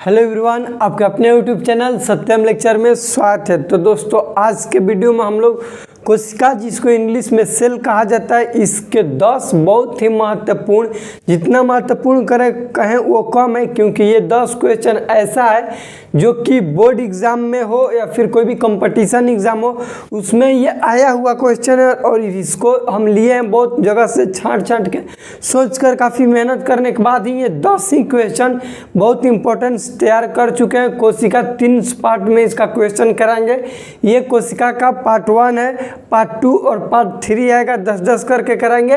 Hello everyone, आपके अपने YouTube channel सत्यम lecture में स्वागत है। तो दोस्तों, आज के वीडियो में हम लोग कोशिका, जिसको इंग्लिश में सेल कहा जाता है, इसके 10 बहुत ही महत्वपूर्ण, जितना महत्वपूर्ण कहें वो कम है, क्योंकि ये 10 क्वेश्चन ऐसा है जो कि बोर्ड एग्जाम में हो या फिर कोई भी कंपटीशन एग्जाम हो, उसमें ये आया हुआ क्वेश्चन है। और इसको हम लिए हैं बहुत जगह से छांट के, सोचकर काफ़ी मेहनत करने के बाद ही ये 10 ही क्वेश्चन बहुत इंपॉर्टेंट तैयार कर चुके हैं। कोशिका 3 पार्ट में इसका क्वेश्चन कराएंगे। ये कोशिका का पार्ट 1 है, पार्ट 2 और पार्ट 3 आएगा। 10-10 करके कराएंगे।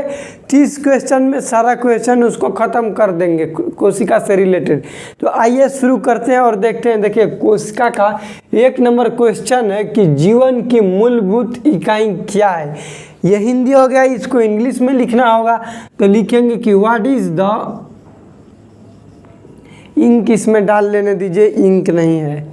30 क्वेश्चन में सारा क्वेश्चन उसको ख़त्म कर देंगे कोशिका से रिलेटेड। तो आइए शुरू करते हैं और देखते हैं। देखिए, कोशिका का 1 नंबर क्वेश्चन है कि जीवन की मूलभूत इकाई क्या है। ये हिंदी हो गया, इसको इंग्लिश में लिखना होगा। तो लिखेंगे कि व्हाट इज द, इंक इसमें डाल लेने दीजिए, इंक नहीं है।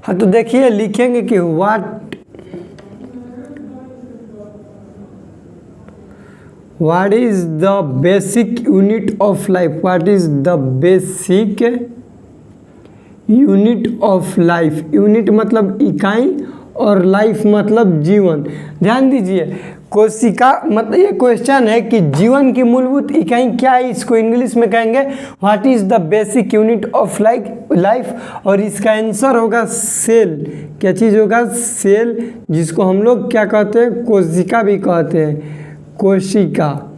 हाँ, तो देखिए लिखेंगे कि what is the basic unit of life. What is the basic unit of life. Unit मतलब इकाई और लाइफ मतलब जीवन। ध्यान दीजिए, कोशिका मतलब ये क्वेश्चन है कि जीवन की मूलभूत इकाई क्या है। इसको इंग्लिश में कहेंगे what is the basic unit of life. और इसका आंसर होगा सेल। क्या चीज़ होगा? सेल, जिसको हम लोग क्या कहते हैं? कोशिका भी कहते हैं। कोशिका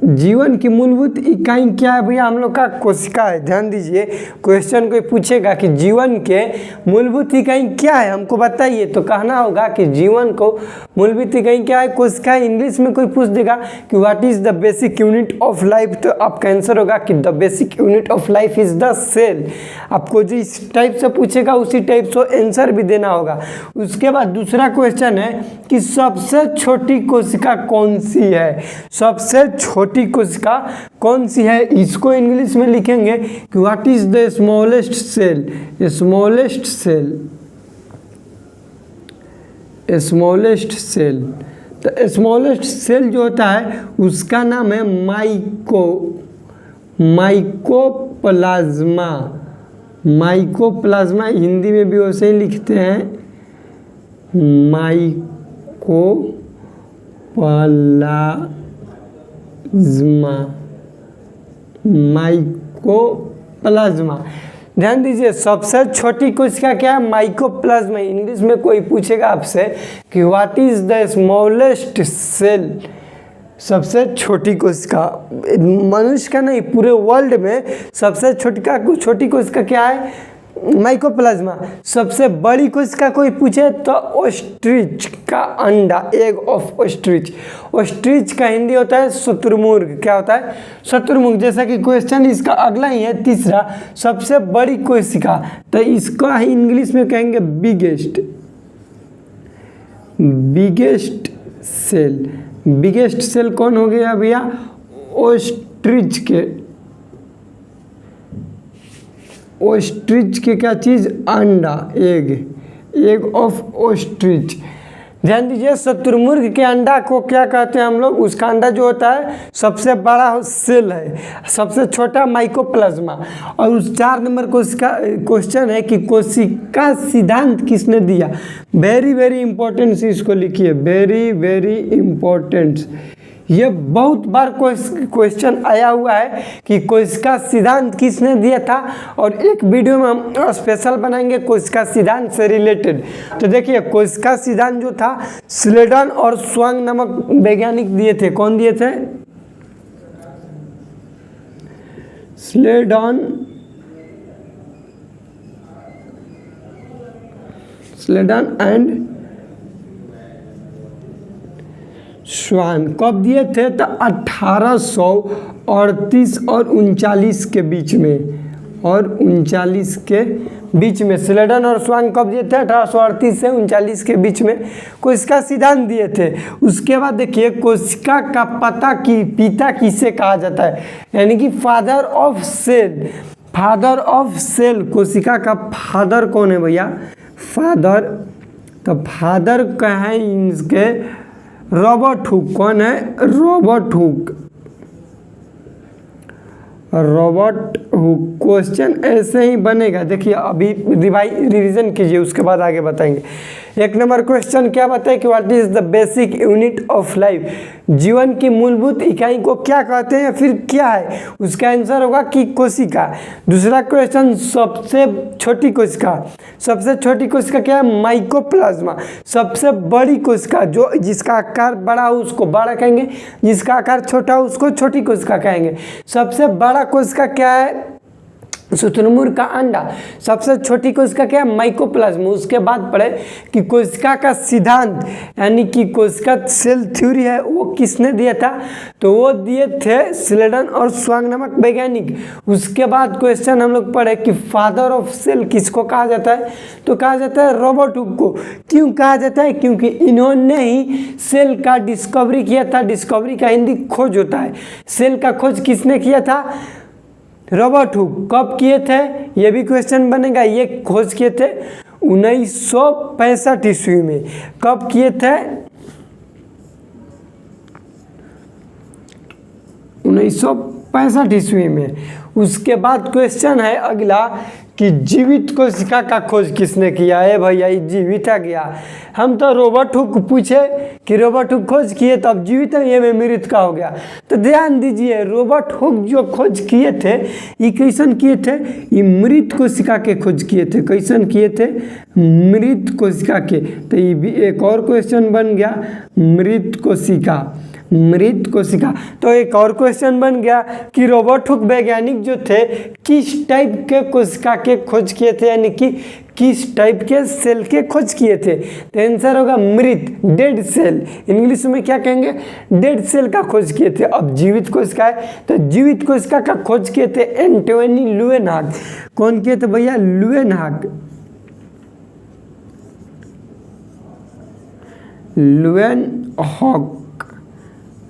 जीवन की मूलभूत इकाई क्या है? भैया हम लोग का कोशिका है। ध्यान दीजिए, क्वेश्चन कोई पूछेगा कि जीवन के मूलभूत इकाई क्या है, हमको बताइए, तो कहना होगा कि जीवन को मूलभूत इकाई क्या है? कोशिका। इंग्लिश में कोई पूछ देगा कि what is the basic unit of life, तो आपका आंसर होगा कि the basic unit of life is the cell. आपको जिस टाइप से पूछेगा उसी टाइप से आंसर भी देना होगा। उसके बाद दूसरा क्वेश्चन है कि सबसे छोटी कोशिका कौन सी है। सबसे छोटी कोशिका कौन सी है? इसको इंग्लिश में लिखेंगे कि what is the smallest cell. Smallest cell, smallest cell. तो स्मॉलेस्ट सेल जो होता है उसका नाम है माइकोप्लाज्मा। माइकोप्लाज्मा हिंदी में भी वैसे ही लिखते हैं, माइकोप्लाज्मा। ध्यान दीजिए, सबसे छोटी कोशिका क्या है? माइकोप्लाज्मा। इंग्लिश में कोई पूछेगा आपसे कि what is the smallest cell, सबसे छोटी कोशिका, मनुष्य का नहीं पूरे वर्ल्ड में सबसे छोटी कोशिका क्या है? माइकोप्लाज्मा। सबसे बड़ी कोशिका कोई पूछे तो ऑस्ट्रिच का अंडा, एग ऑफ ऑस्ट्रिच। ऑस्ट्रिच का हिंदी होता है शुतुरमुर्ग। क्या होता है? शुतुरमुर्ग। जैसा कि क्वेश्चन इसका अगला ही है, तीसरा, सबसे बड़ी कोशिका, तो इसको इंग्लिश में कहेंगे biggest. Biggest cell. Biggest cell कौन हो गया भैया? ऑस्ट्रिच के, ऑस्ट्रिच के क्या चीज़? अंडा, एग ऑफ ऑस्ट्रिच। ध्यान दीजिए, शुतुरमुर्ग के अंडा को क्या कहते हैं हम लोग? उसका अंडा जो होता है सबसे बड़ा सेल है, सबसे छोटा माइकोप्लाज्मा। और उस 4 नंबर क्वेश्चन है कि कोशिका सिद्धांत किसने दिया। वेरी वेरी इंपॉर्टेंट, इसको लिखिए, वेरी वेरी इंपॉर्टेंट। ये बहुत बार क्वेश्चन आया हुआ है कि कोशिका सिद्धांत किसने दिया था, और एक वीडियो में हम स्पेशल बनाएंगे कोशिका सिद्धांत से रिलेटेड। तो देखिए, कोशिका सिद्धांत जो था स्लेडन और स्वांग नामक वैज्ञानिक दिए थे। कौन दिए थे? स्लेडन एंड स्वान। कब दिए थे? तो 1838 और 39 के बीच में, और 39 के बीच में। स्लेडन और स्वांग कब दिए थे? 1838 से 39 के बीच में कोशिका सिद्धांत दिए थे। उसके बाद देखिए कोशिका का पिता किसे कहा जाता है, यानी कि father of cell. Father of cell, कोशिका का फादर कौन है भैया? फादर, तो फादर क्या है इनके? Robert Hooke. कौन है? Robert Hooke. Robert Hooke. Question ऐसे ही बनेगा, देखिए अभी रिवीजन कीजिए, उसके बाद आगे बताएंगे। एक नंबर क्वेश्चन क्या बताए कि what is the basic unit of life? जीवन की मूलभूत इकाई को क्या कहते हैं या फिर क्या है? उसका आंसर होगा कि कोशिका। दूसरा क्वेश्चन सबसे छोटी कोशिका। सबसे छोटी कोशिका क्या है? माइकोप्लाज्मा। सबसे बड़ी कोशिका, जो जिसका आकार बड़ा हो उसको बड़ा कहेंगे, जिसका आकार छोटा हो उसको छोटी कोशिका कहेंगे। सबसे बड़ा कोशिका क्या है? शुतुरमुर्ग का अंडा। सबसे छोटी कोशिका क्या है? माइकोप्लाज्मा। उसके बाद पढ़े कि कोशिका का सिद्धांत यानी कि कोशिका सेल थ्योरी है वो किसने दिया था? तो वो दिए थे स्लेडन और स्वांग नामक वैज्ञानिक। उसके बाद क्वेश्चन हम लोग पढ़े कि फादर ऑफ सेल किसको कहा जाता है? तो कहा जाता है रॉबर्ट हुक को। क्यों कहा जाता है? क्योंकि इन्होंने ही सेल का डिस्कवरी किया था। डिस्कवरी का हिंदी खोज होता है। सेल का खोज किसने किया था? Robert Hooke. कब किए थे? ये भी क्वेश्चन बनेगा। ये खोज किए थे 1965 ईस्वी में। कब किए थे? 1965 ईस्वी में। उसके बाद क्वेश्चन है अगला कि जीवित कोशिका का खोज किसने किया है? भैया ये जीवित आ गया। हम तो रॉबर्ट हुक पूछे कि रॉबर्ट हुक खोज किए, तो अब जीवित है, ये में मृत का हो गया। तो ध्यान दीजिए रॉबर्ट हुक जो खोज किए थे ये कैसन किए थे? ये मृत कोशिका के खोज किए थे। कैसन किए थे? मृत कोशिका के। तो ये भी एक और क्वेश्चन बन गया, मृत कोशिका। मृत कोशिका। तो एक और क्वेश्चन बन गया कि रॉबर्ट हुक वैज्ञानिक जो थे किस टाइप के कोशिका के खोज किए थे, यानी कि किस टाइप के सेल के खोज किए थे? तो आंसर होगा मृत, डेड सेल। इंग्लिश में क्या कहेंगे? डेड सेल का खोज किए थे। अब जीवित कोशिका है तो जीवित कोशिका का खोज किए थे एंटोनी लुएनहाक। कौन किए थे भैया? लुएनहाक।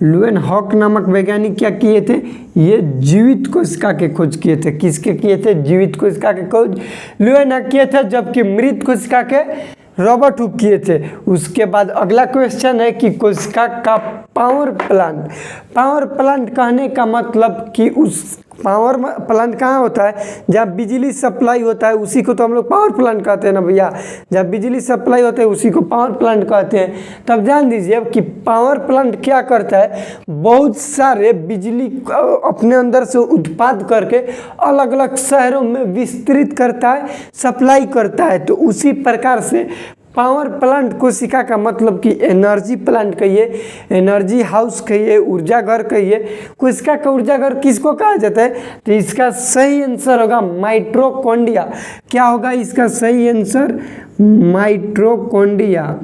लुएनहाक नामक वैज्ञानिक क्या किए थे? ये जीवित कोशिका के खोज किए थे। किसके किए थे? जीवित कोशिका के खोज लुएनहाक किए थे, जबकि मृत कोशिका के रॉबर्ट हुक किए थे। उसके बाद अगला क्वेश्चन है कि कोशिका का पावर प्लांट। पावर प्लांट कहने का मतलब कि उस पावर प्लांट कहाँ होता है? जहाँ बिजली सप्लाई होता है उसी को तो हम लोग पावर प्लांट कहते हैं ना भैया। जहाँ बिजली सप्लाई होता है उसी को पावर प्लांट कहते हैं। तब ध्यान दीजिए कि पावर प्लांट क्या करता है? बहुत सारे बिजली अपने अंदर से उत्पाद करके अलग अलग शहरों में विस्तृत करता है, सप्लाई करता है। तो उसी प्रकार से पावर प्लांट कोशिका का मतलब कि एनर्जी प्लांट कहिए, एनर्जी हाउस कहिए, ऊर्जा घर कहिए। कोशिका का ऊर्जा घर किसको कहा जाता है? तो इसका सही आंसर होगा माइटोकॉन्ड्रिया। क्या होगा इसका सही आंसर? माइटोकॉन्ड्रिया।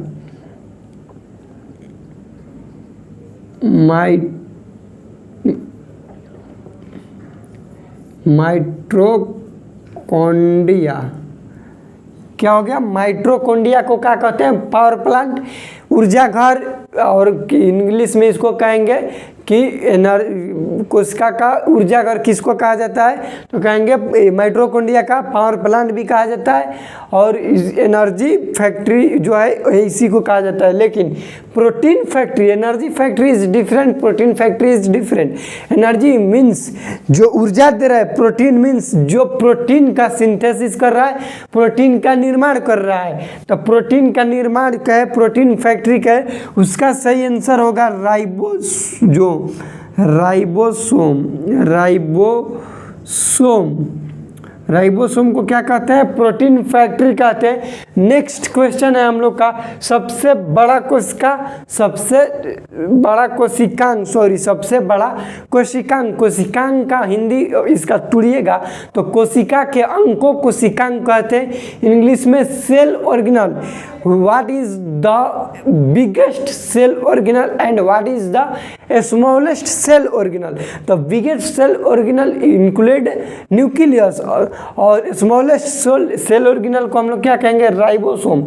माइटोकॉन्ड्रिया क्या हो गया? माइटोकॉन्ड्रिया को क्या कहते हैं? पावर प्लांट, ऊर्जा घर, और इंग्लिश में इसको कहेंगे कि कोशिका का ऊर्जा घर किसको कहा जाता है? तो कहेंगे माइटोकॉन्ड्रिया का पावर प्लांट भी कहा जाता है, और एनर्जी फैक्ट्री जो है इसी को कहा जाता है। लेकिन protein factory, energy factory is different, protein factory is different. Energy means जो ऊर्जा दे रहा है, प्रोटीन मीन्स जो प्रोटीन का सिंथेसिस कर रहा है, प्रोटीन का निर्माण कर रहा है। तो प्रोटीन का निर्माण क्या है? प्रोटीन फैक्ट्री क्या है? उसका सही आंसर होगा राइबोसोम। राइबोसोम को क्या कहते हैं? प्रोटीन फैक्ट्री कहते हैं। नेक्स्ट क्वेश्चन है हम लोग का, सबसे बड़ा कोशिका, सबसे बड़ा कोशिकांग, सॉरी सबसे बड़ा कोशिकांग, कोशिकांग का हिंदी इसका तुड़िएगा तो कोशिका के अंग को कोशिकांग कहते हैं, इंग्लिश में cell organelle. What is the biggest cell organelle and what is the smallest cell organelle? The biggest cell organelle include nucleus और स्मॉलेस्ट सेल ऑर्गेनल को हम लोग क्या कहेंगे? राइबोसोम।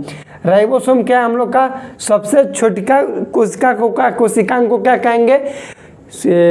राइबोसोम क्या है हम लोग का? सबसे छोटिका कोशिका को कोशिकांग को क्या कहेंगे?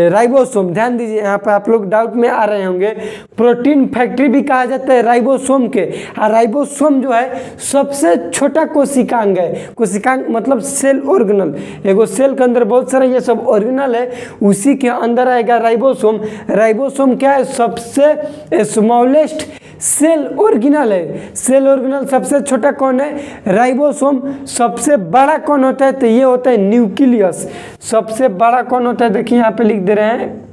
राइबोसोम। ध्यान दीजिए, यहाँ पे आप लोग डाउट में आ रहे होंगे, प्रोटीन फैक्ट्री भी कहा जाता है राइबोसोम के। और राइबोसोम जो है सबसे छोटा कोशिकांग है। कोशिकांग मतलब सेल ऑर्गेनल, एगो सेल के अंदर बहुत सारा ये सब ऑर्गेनल है, उसी के अंदर आएगा राइबोसोम। राइबोसोम क्या है? सबसे स्मॉलेस्ट सेल ऑर्गेनल है। सेल ऑर्गेनल सबसे छोटा कौन है? राइबोसोम। सबसे बड़ा कौन होता है? तो ये होता है न्यूक्लियस। सबसे बड़ा कौन होता है? देखिए यहाँ पे लिख दे रहे हैं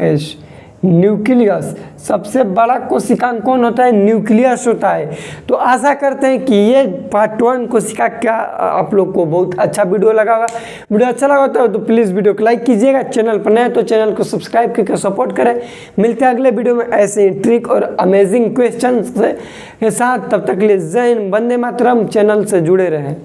NuCleus, न्यूक्लियस। सबसे बड़ा कोशिकांग कौन होता है? न्यूक्लियस होता है। तो आशा करते हैं कि ये पार्ट 1 कोशिका क्या आप लोग को बहुत अच्छा वीडियो लगा होगा। वीडियो अच्छा लगा होता है तो प्लीज़ वीडियो को लाइक कीजिएगा, चैनल पर नए तो चैनल को सब्सक्राइब करके सपोर्ट करें। मिलते हैं अगले वीडियो में ऐसे ही ट्रिक और अमेजिंग क्वेश्चन के साथ। तब तक के लिए जय हिंद, वंदे मातरम। चैनल से जुड़े रहें।